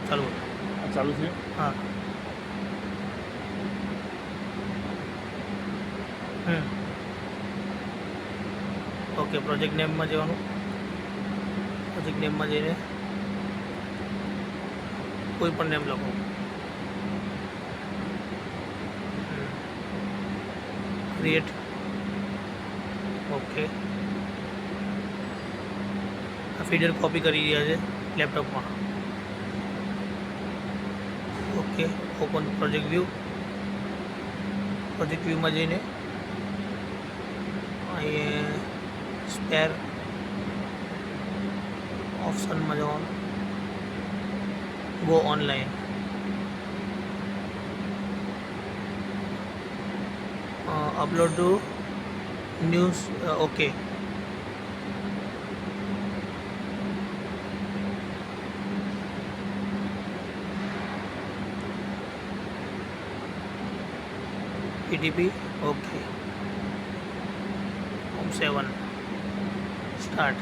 ચાલુ ચાલુ છે. હા ઓકે પ્રોજેક્ટ નેમમાં જવાનું. પ્રોજેક્ટ નેમમાં જઈને કોઈ પણ નેમ લખો. ક્રિએટ. ઓકે આ ફીડર કોપી કરી રહ્યા છે લેપટોપમાં. Okay open project view. Project વ્યૂમાં જઈને અહીંયા સ્પેર ઓપ્શનમાં જવાનું. Go online. Upload to news. Okay PDP. Okay home 7 start.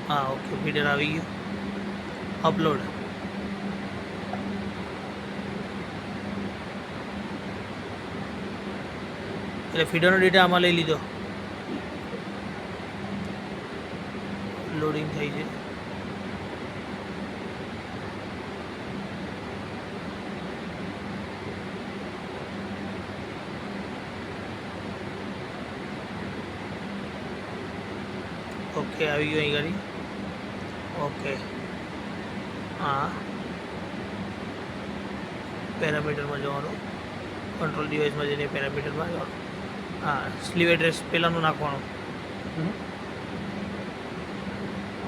હા ઓકે ફીડર આવી ગયું. અપલોડ. એટલે ફીડરનો ડેટા આમાં લઈ લીધો. લોડિંગ થઈ છે. ઓકે આવી ગયું અહીં ગાડી. ઓકે હા પેરામીટરમાં જવાનું. કંટ્રોલ ડિવાઇસમાં જઈને પેરામીટરમાં જવાનું. હા સ્લીવ એડ્રેસ પહેલાંનું નાખવાનું.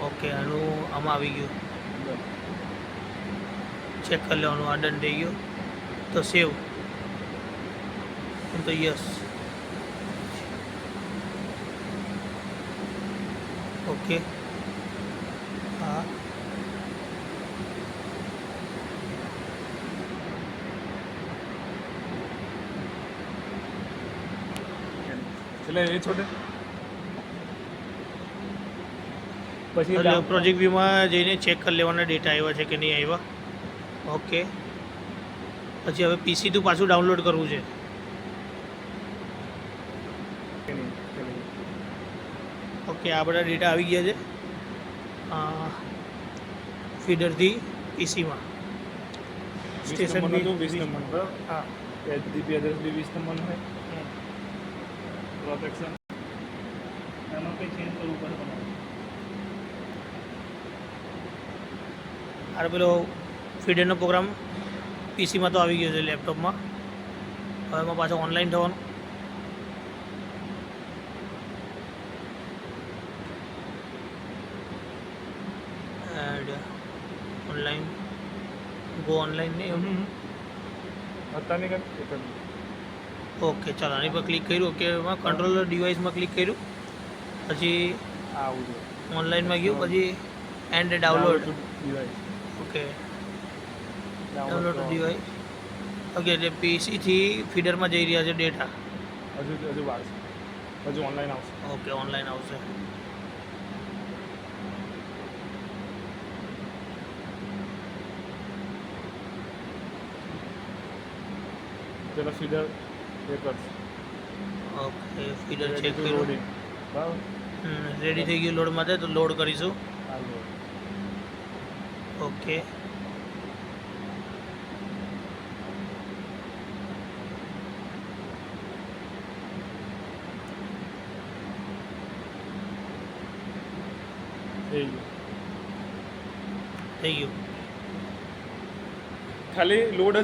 ઓકે આનું આમાં આવી ગયું. ચેક કરી લેવાનું. આ ડન થઈ ગયું તો સેવ તો યસ. ઓકે હા એટલે એ છોટે પછી એટલે પ્રોજેક્ટ વ્યૂમાં જઈને ચેક કરી લેવાના ડેટા આવ્યા છે કે નહીં આવ્યા. ઓકે પછી હવે પીસી તો પાછું ડાઉનલોડ કરવું છે. ઓકે આ બધા ડેટા આવી ગયા છે ફીડરથી પીસીમાં. સ્ટેશન બી 20 નંબર બરાબર. હા એચડીપી એડ્રેસ બી 20 નંબરનું છે. પ્રોટેક્શન એમાં કંઈ ચેન્જ કરવું પડે તમારે. આ પેલો ફીડરનો પ્રોગ્રામ પીસીમાં તો આવી ગયો છે લેપટોપમાં. હવે એમાં પાછો ઓનલાઈન થવાનું. એડ ઓનલાઈન ગો ઓનલાઈન નહીં. અત્યારની કંઈ ઓકે ચાલો આની પર ક્લિક કર્યું. ઓકે એમાં કંટ્રોલર ડિવાઇસમાં ક્લિક કર્યું. પછી આવું છે ઓનલાઈનમાં ગયું. પછી and download. Device. Okay download device. Okay એટલે પીસીથી ફીડરમાં જઈ રહ્યા છે ડેટા. હજુ વાર છે. હજુ ઓનલાઈન આવશે. ઓકે ઓનલાઈન આવશે. પેલા ફીડર એ કરશે. Okay feeder check Ready to કર્યું. loading. બરાબર. રેડી થઈ ગયું લોડ માટે. તો લોડ કરીશું. આ load. ઓકે થઈ ગયું. થઈ ગયું. ખાલી લોડ જ